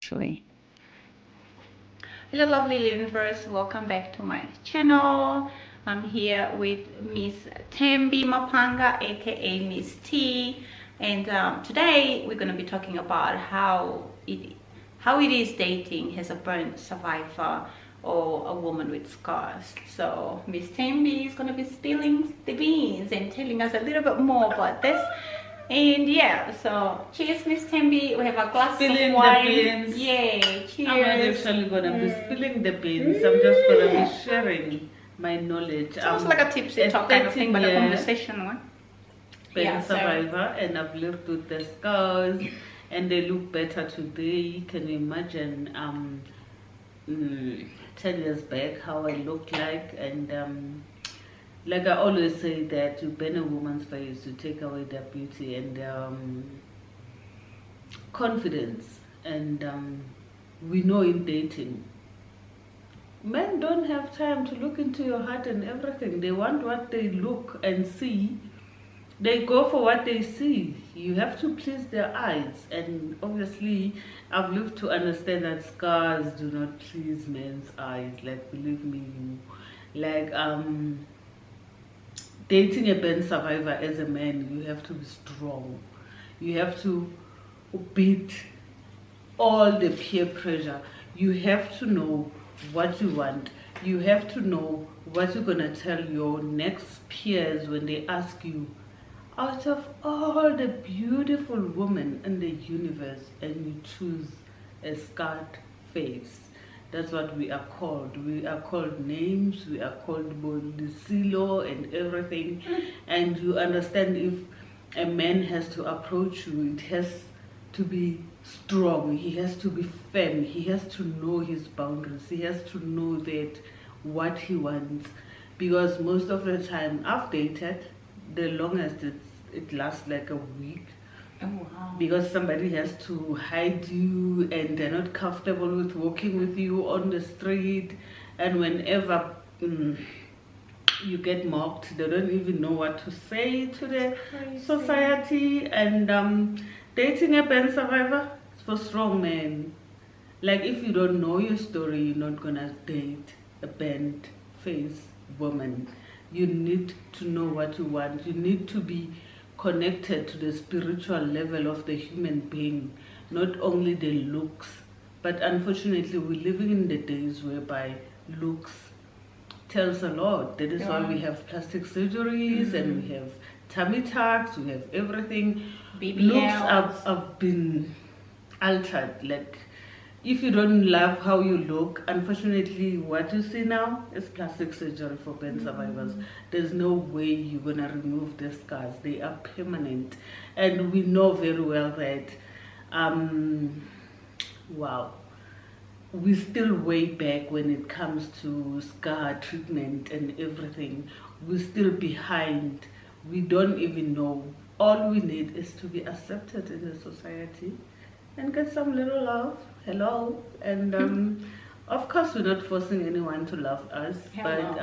actually. Hello lovely universe, welcome back to my channel. I'm here with Miss Thembi Maphanga, aka Miss T, and today we're going to be talking about how it is dating as a burn survivor or a woman with scars. So Miss Thembi is going to be spilling the beans and telling us a little bit more about this. And yeah, so cheers, Miss Thembi. We have a glass spilling of wine. the beans. Yay, cheers. I'm not actually gonna be spilling the beans. I'm just gonna be sharing my knowledge. Sounds like a tipsy talk kind of thing, but a conversation one. Pain survivor, and I've lived with the scars, and they look better today. Can you imagine 10 years back how I looked like? And like I always say, that to burn a woman's face, to take away their beauty and confidence. And we know in dating, men don't have time to look into your heart and everything. They want what they look and see. They go for what they see. You have to please their eyes. And obviously, I've lived to understand that scars do not please men's eyes. Like, believe me, like dating a burn survivor as a man, you have to be strong. You have to beat all the peer pressure. You have to know what you want. You have to know what you're gonna tell your next peers when they ask you, out of all the beautiful women in the universe, and you choose a scarred face. That's what we are called. We are called names. We are called Bodisilo and everything. And you understand, if a man has to approach you, it has to be strong. He has to be firm. He has to know his boundaries. He has to know that what he wants. Because most of the time, I've dated, the longest it lasts like a week. Oh, wow. Because somebody has to hide you, and they're not comfortable with walking with you on the street. And whenever you get mocked, they don't even know what to say to the society. And dating a burn survivor is for strong men. Like, if you don't know your story, you're not gonna date a burnt face woman. You need to know what you want. You need to be connected to the spiritual level of the human being, not only the looks. But unfortunately, we're living in the days whereby looks tells a lot. That is why we have plastic surgeries, and we have tummy tucks, we have everything. Looks have been altered. Like, if you don't love how you look, unfortunately, what you see now is plastic surgery for burn survivors. There's no way you're gonna remove the scars. They are permanent. And we know very well that, wow, we're still way back when it comes to scar treatment and everything. We're still behind. We don't even know. All we need is to be accepted in the society and get some little love. Hello. And of course, we're not forcing anyone to love us. But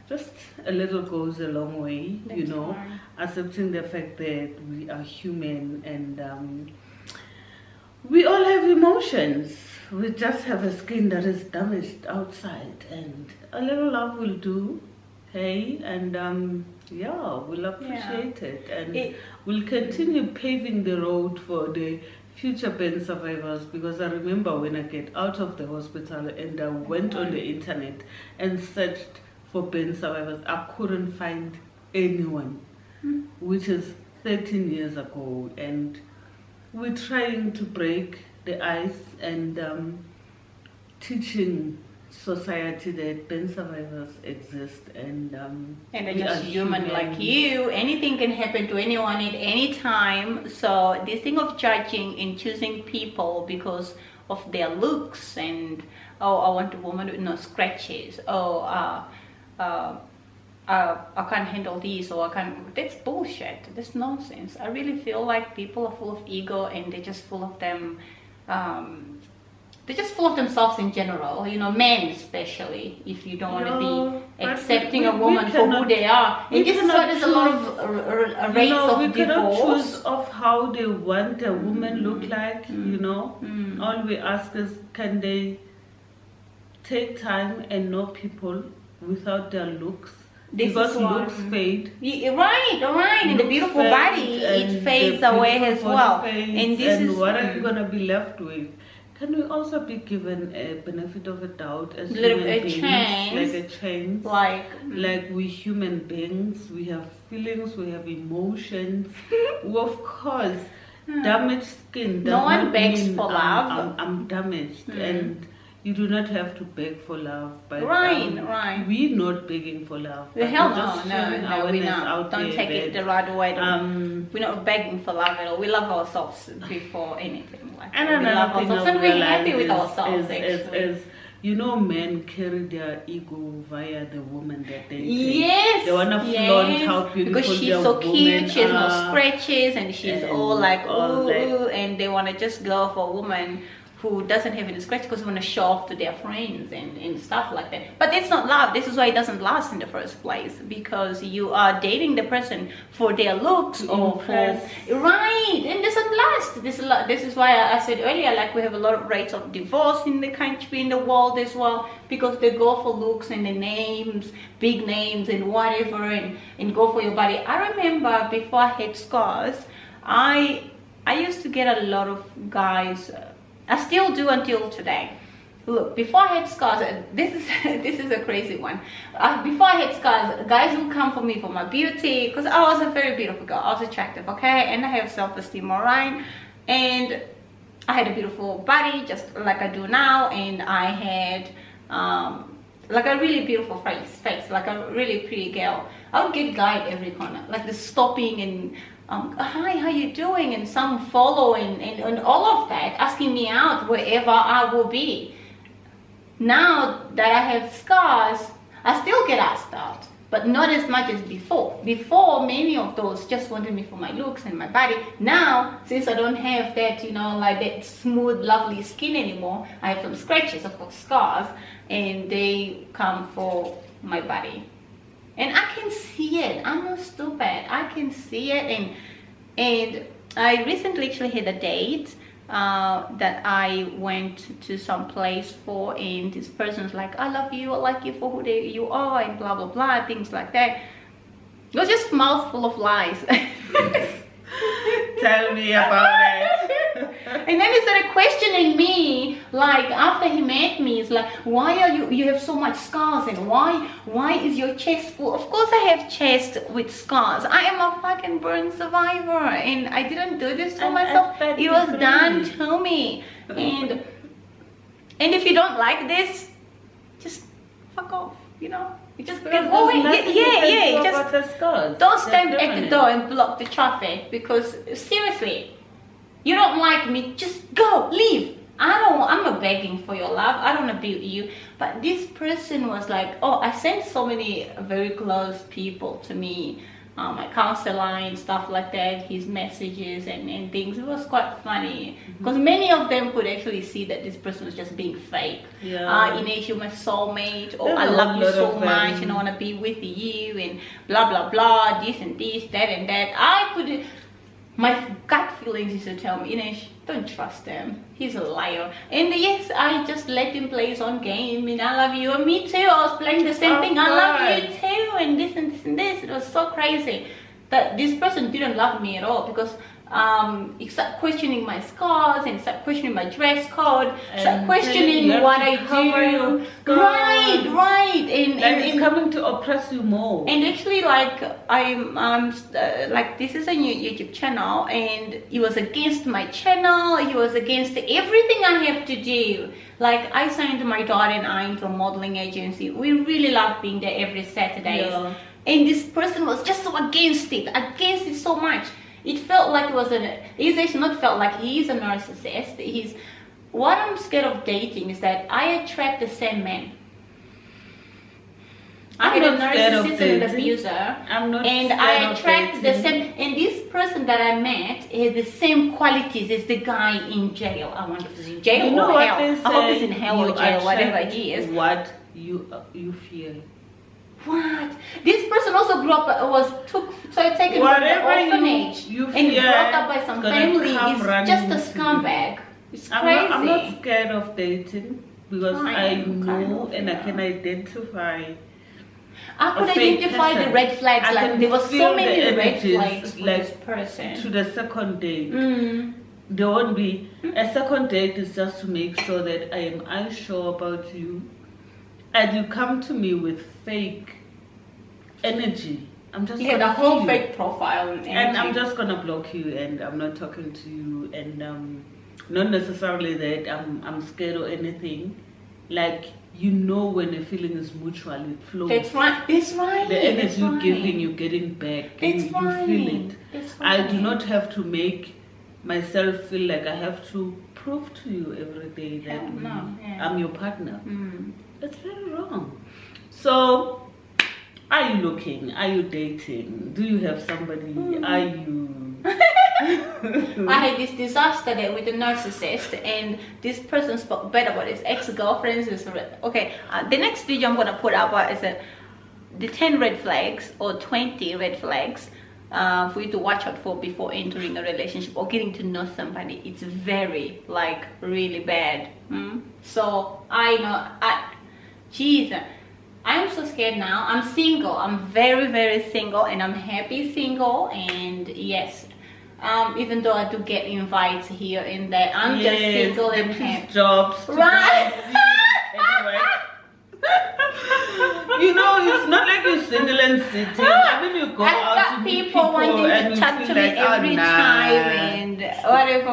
just a little goes a long way. You know, accepting the fact that we are human, and we all have emotions. We just have a skin that is damaged outside, and a little love will do. Hey, and yeah, we'll appreciate it, and we'll continue paving the road for the future burn survivors. Because I remember when I get out of the hospital and I went on the internet and searched for burn survivors, I couldn't find anyone, which is 13 years ago. And we're trying to break the ice and teaching society that burn survivors exist, and they're just human like you. Anything can happen to anyone at any time. So this thing of judging and choosing people because of their looks, and oh, I want a woman with no scratches, I can't handle this, or I can't, that's bullshit. That's nonsense. I really feel like people are full of ego, and they're just full of them they're just full of themselves in general, you know, men especially, if you don't want to be accepting a woman for who they are. And this is why there's a lot of rates of divorce. We cannot choose of how they want a woman look like, you know. All we ask is, can they take time and know people without their looks? Because looks fade. Right. And the beautiful body, it fades away as well. And this is what are you gonna be left with? Can we also be given a benefit of a doubt as human beings? Like a chance. Like we human beings, we have feelings, we have emotions. Of course, damaged skin does no one not begs mean for love. I'm damaged, and you do not have to beg for love. But right. We're not begging for love. The hell no, we're not. Don't take it the right way. We're not begging for love at all. We love ourselves before anything. Like and we love ourselves, and we're happy with ourselves. Is you know, men carry their ego via the woman that they take. Yes, they wanna flaunt how beautiful because she's their so cute. She has no are, scratches, and she's all like ooh, and they wanna just go for a woman who doesn't have any scratch because they want to show off to their friends and stuff like that. But that's not love. This is why it doesn't last in the first place, because you are dating the person for their looks or for right, and it doesn't last. This is why I said earlier, like we have a lot of rates of divorce in the country, in the world as well, because they go for looks and the names, big names and whatever, and go for your body. I remember before I had scars, I used to get a lot of guys. I still do until today. Look, before I had scars, this is a crazy one. Before I had scars, guys would come for me for my beauty, because I was a very beautiful girl. I was attractive, okay, and I have self-esteem, all right, and I had a beautiful body just like I do now, and I had like a really beautiful face, like a really pretty girl. I would get guy at every corner, like the stopping and hi, how you doing, and some follow and all of that, asking me out wherever I will be. Now that I have scars, I still get asked out, but not as much as before. Before, many of those just wanted me for my looks and my body. Now, since I don't have that, you know, like that smooth, lovely skin anymore, I have some scratches, of course, scars, and they come for my body. And I can see it. I'm not stupid. I can see it. And I recently actually had a date that I went to some place for, and this person's like, I love you, I like you for who you are, and blah blah blah, things like that. It was just a mouthful of lies. Tell me about it. And then he started questioning me, like after he met me, it's like, why are you have so much scars, and why is your chest full? Of course I have chest with scars. I am a fucking burn survivor, and I didn't do this to myself. It was done to me. And if you don't like this, just fuck off, you know. You just go away. Just don't stand at the door and block the traffic, because seriously, you don't like me, just go, leave. I'm not begging for your love. I don't abuse you. But this person was like, oh, I sent so many very close people to me, my counselor and stuff like that, his messages and things. It was quite funny, because many of them could actually see that this person was just being fake. Ines, you're my soulmate, or I love you so much and I want to be with you, and blah blah blah, this and this, that and that. My gut feelings used to tell me, Ines, don't trust him. He's a liar. And yes, I just let him play his own game, and I love you. And me too. I was playing the same thing. I love you too. And this and this and this. It was so crazy that this person didn't love me at all, because he started questioning my scars, and started questioning my dress code, started questioning what I do. Right. And it's coming to oppress you more. And actually, like I'm like, this is a new YouTube channel, and he was against my channel. He was against everything I have to do. Like, I signed my daughter and I into a modeling agency. We really love being there every Saturday. And this person was just so against it so much. It felt like it was he's actually not felt like he's a narcissist. What I'm scared of dating is that I attract the same men. I had a not scared of narcissist and an dating. abuser. I'm not And scared I of attract the dating. same. And this person that I met has the same qualities as the guy in jail. I wonder if he's in jail You know or what hell. they I hope he's say, in hell or you jail, whatever attract he is. what you feel. What? This person also grew up, taken from the Whatever orphanage you and fear brought up by some is gonna family. come He's running just a into you. scumbag. It's crazy. I'm not scared of dating because I know and I can identify. I could a fake identify the person. red flags. I Like can there were so feel many the red energies, flags for like, this person. To the second date. Mm. There won't be a second date. Is just to make sure that I am unsure about you, and you come to me with fake energy. I'm just Yeah, gonna the whole kill you. fake profile And I'm just gonna block you, and I'm not talking to you, and not necessarily that I'm scared or anything. Like, you know, when a feeling is mutual, it flows. That's right. That's right. The energy you're right. giving, you're getting back. That's You right. feel it. That's I do right. not have to make myself feel like I have to prove to you every day that I'm your partner. Mm. That's very wrong. So, are you looking? Are you dating? Do you have somebody? Are you? I had this disaster there with a narcissist, and this person spoke bad about his ex-girlfriends. Okay, the next video I'm gonna put up is the 10 red flags or 20 red flags for you to watch out for before entering a relationship or getting to know somebody. It's very, like, really bad. So I know, Jesus, I'm so scared now. I'm single. I'm very, very single, and I'm happy single. And yes, even though I do get invites here and there, I'm just single and happy. Jobs, Right? anyway. You know, it's not like you're single and sitting. I mean, you go I've out got to meet people wanting and to you talk feel to me like, oh, every nah. time and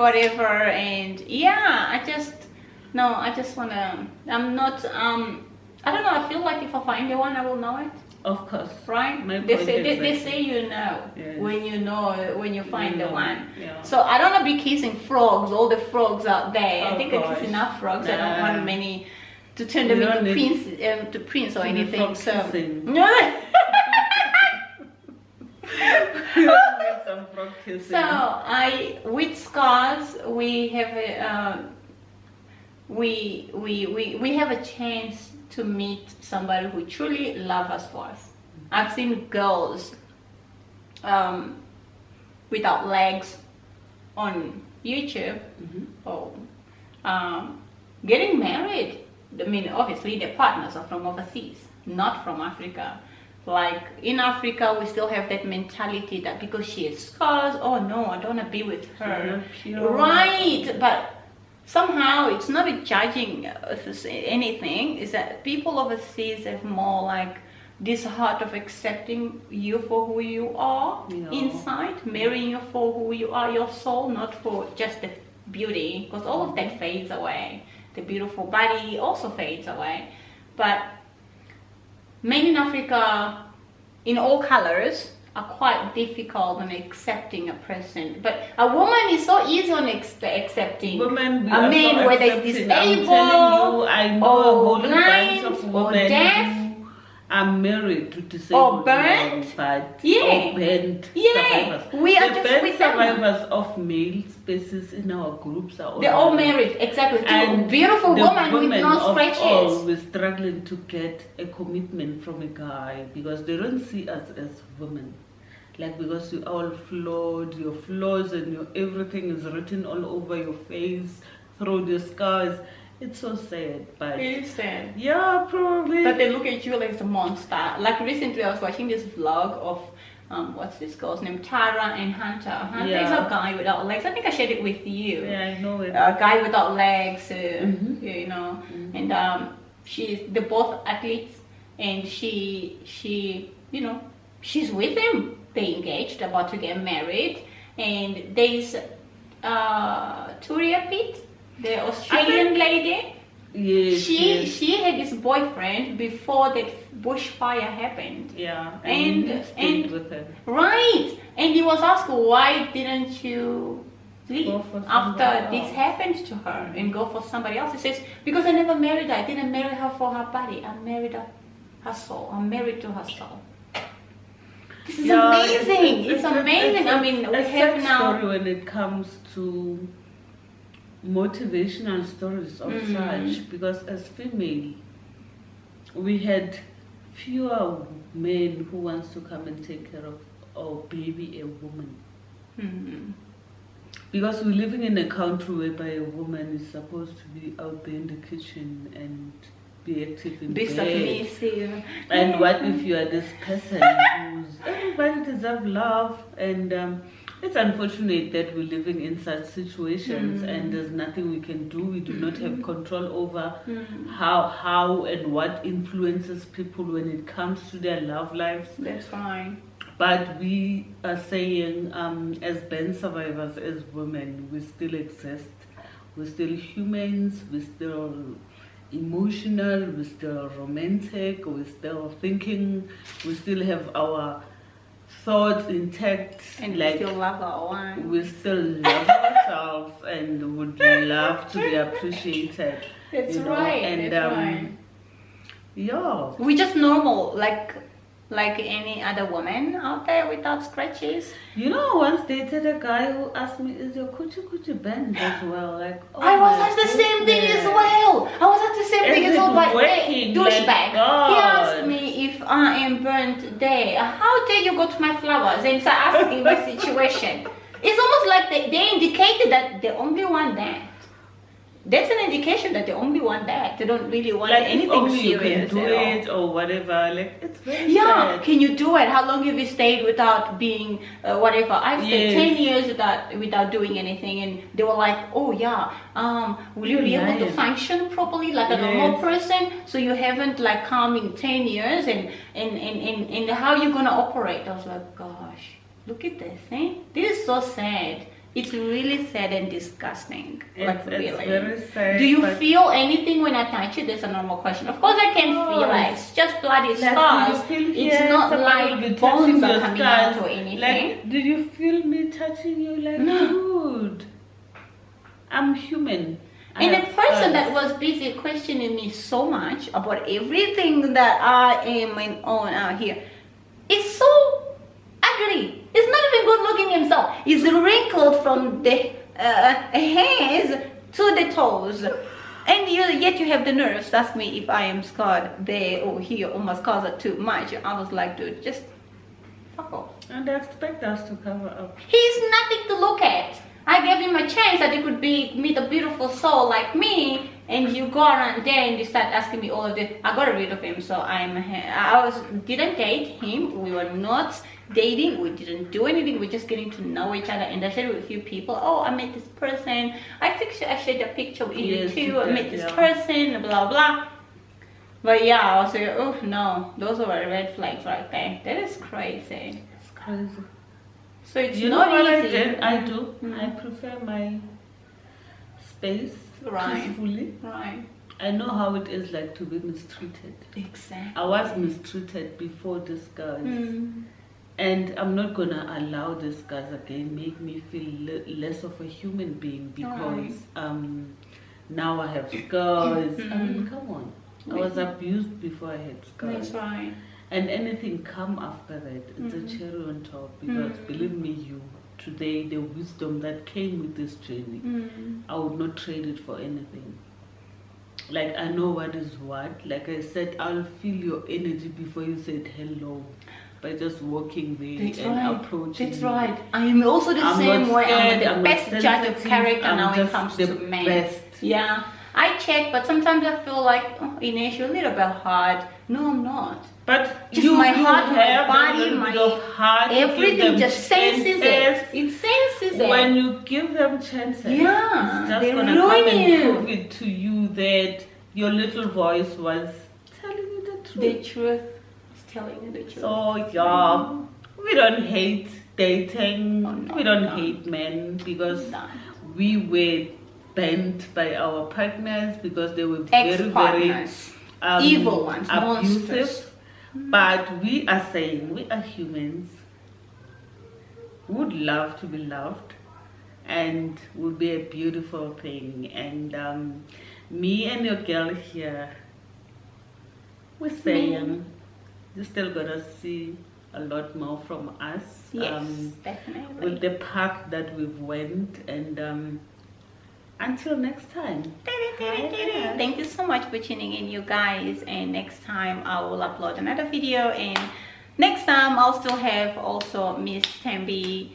whatever. And yeah, I just wanna. I'm not. I don't know. I feel like if I find the one, I will know it. Of course. Right? My They point say exactly. you know Yes. when you find the one. Yeah. So I don't want to be kissing frogs, all the frogs out there. I Oh, think I gosh. kiss enough frogs. I don't Nah. want many to turn them You into don't to prince or to be anything. frog So kissing. no. Get some frog kissing. So with scars, we have we have a chance to meet somebody who truly loves us for us. I've seen girls without legs on YouTube or getting married. I mean, obviously their partners are from overseas, not from Africa. Like in Africa, we still have that mentality that because she has scars, oh no, I don't want to be with her. Right, but somehow it's not a judging anything. Is that people overseas have more like this heart of accepting you for who you are inside, marrying you for who you are, your soul, not for just the beauty, because all of that fades away. The beautiful body also fades away. But men in Africa, in all colors, are quite difficult on accepting a person. But a woman is so easy on accepting Women, a man, so whether it's accepting. disabled, I'm telling you, I know a or whole bunch blind, of or women deaf, who are married to disabled or burnt. men, but Yeah. or burnt Yeah. survivors. We are the just burnt with them. survivors of male spaces in our groups are all They're all married, exactly. And beautiful the women with women no of scratches. all, we're struggling to get a commitment from a guy because they don't see us as women. Like, because you're all flawed, your flaws and your everything is written all over your face, through your scars. It's so sad, but It is sad. yeah, probably. But they look at you like a monster. Like recently I was watching this vlog of what's this girl's name? Tara and Hunter. Hunter is a guy without legs. I think I shared it with you. Yeah, I know it. A guy without legs, you know. And they're both athletes, and she you know, she's with him. They engaged, about to get married, and there's Turia Pitt, the Australian lady. Yes, She had this boyfriend before that bushfire happened. Yeah, and he stayed with her. Right, and he was asked, why didn't you leave Go for after somebody this else. happened to her and go for somebody else? He says, because I never married her. I didn't marry her for her body. I married her her soul. I'm married to her soul. This is Yeah, amazing. It's amazing. I mean, we have now. Story when it comes to motivational stories of such, because as female, we had fewer men who wants to come and take care of or baby a woman. Because we're living in a country whereby a woman is supposed to be out there in the kitchen and be active in bed. Submissive. And what if you are this person who's everybody deserves love, and it's unfortunate that we're living in such situations and there's nothing we can do. We do not have control over how and what influences people when it comes to their love lives. That's fine. But we are saying, as burn survivors, as women, we still exist. We're still humans. We're still emotional. We're still romantic. We're still thinking. We still have our thoughts intact. And like, we still love our one. We still love ourselves and would love to be appreciated. That's right. And that's right. Yeah. We just normal, like any other woman out there without scratches. You know, I once dated a guy who asked me, is your coochie bend as well? Like, oh, I was at the same thing as well. I was at the same thing as well, but hey, douchebag. He asked me if I am burnt there. How dare you go to my flowers and start asking my situation? It's almost like they indicated that they only want that. That's an indication that they only want that. They don't really want like anything only serious. You can do it or whatever. Like, it's very sad. Sad. Can you do it? How long have you stayed without being whatever? I've stayed 10 years without doing anything, and they were like, oh yeah, will you be able to function properly like a normal person? So you haven't like come in 10 years, and how are you gonna operate? I was like, gosh, look at this, eh? This is so sad. It's really sad and disgusting. Like, really. It's very sad. Do you feel anything when I touch it? That's a normal question. Of course I can feel it. It's just bloody scars. It's not like bones are coming out or anything. Like, do you feel me touching you? Like, dude, I'm human. And a person that was busy questioning me so much about everything that I am on out here is so ugly. He's not even good looking himself. He's wrinkled from the hands to the toes. And yet you have the nerves to ask me if I am scarred there or here, or my scars are too much. I was like, dude, just fuck off. And they expect us to cover up. He's nothing to look at. I gave him a chance that he could meet a beautiful soul like me, and you go around there and you start asking me all of this. I got rid of him, so didn't date him. We were not dating. We didn't do anything. We're just getting to know each other. And I shared with a few people. Oh, I met this person. I think I shared a picture with you too. I met this person. Blah blah. But yeah, I was like, oh no, those were red flags right there. That is crazy. It's crazy. So it's you not know what easy. I do? I prefer my space peacefully. Right. I know how it is like to be mistreated. Exactly. I was mistreated before this guys. And I'm not gonna allow this guys again make me feel less of a human being because now I have scars. I mean, come on. I was abused before I had scars. That's right. And anything come after that, it's a cherry on top. Because believe me, today the wisdom that came with this journey, I would not trade it for anything. Like, I know what is what. Like I said, I'll feel your energy before you said hello. By just walking there approaching. That's right. I am also the same way. I'm the best judge of character now when it comes to men. Best. Yeah. I check, but sometimes I feel like, oh, Ines, you're a little bit hard. No, I'm not. But just my heart, my body, my everything just senses it. It senses it. When you give them chances, yeah, it's just gonna come and prove it to you that your little voice was telling you the truth. The truth is telling you the truth. So yeah, we don't hate dating. We don't hate men because we were bent by our partners because they were very evil ones, abusive. monsters. But we are saying we are humans, would love to be loved, and would be a beautiful thing. And me and your girl here, we're saying you're still gonna see a lot more from us. Yes, definitely. With the path that we've went, and until next time. Thank you so much for tuning in, you guys, and next time I will upload another video, and next time I'll still have also Miss Thembi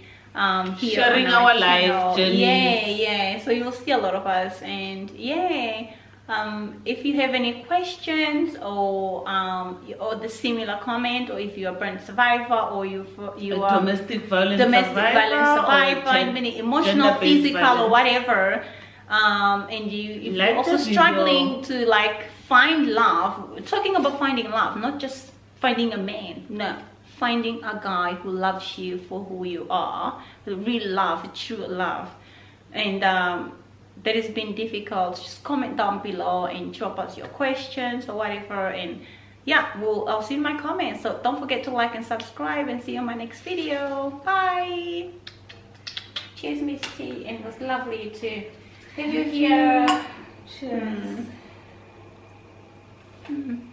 here sharing on our channel. life journeys. Yeah, so you'll see a lot of us, and if you have any questions or the similar comment, or if you're a burn survivor, or you are domestic violence survivor, any emotional, physical, violence, or whatever, and if like you're also struggling to like find love, talking about finding love, not just finding a man, no, finding a guy who loves you for who you are, real love, true love, and that has been difficult, just comment down below and drop us your questions or whatever, and yeah, I'll see you in my comments. So don't forget to like and subscribe, and see you in my next video. Bye. Cheers, Miss T, and it was lovely to have you here. Cheers. Mm.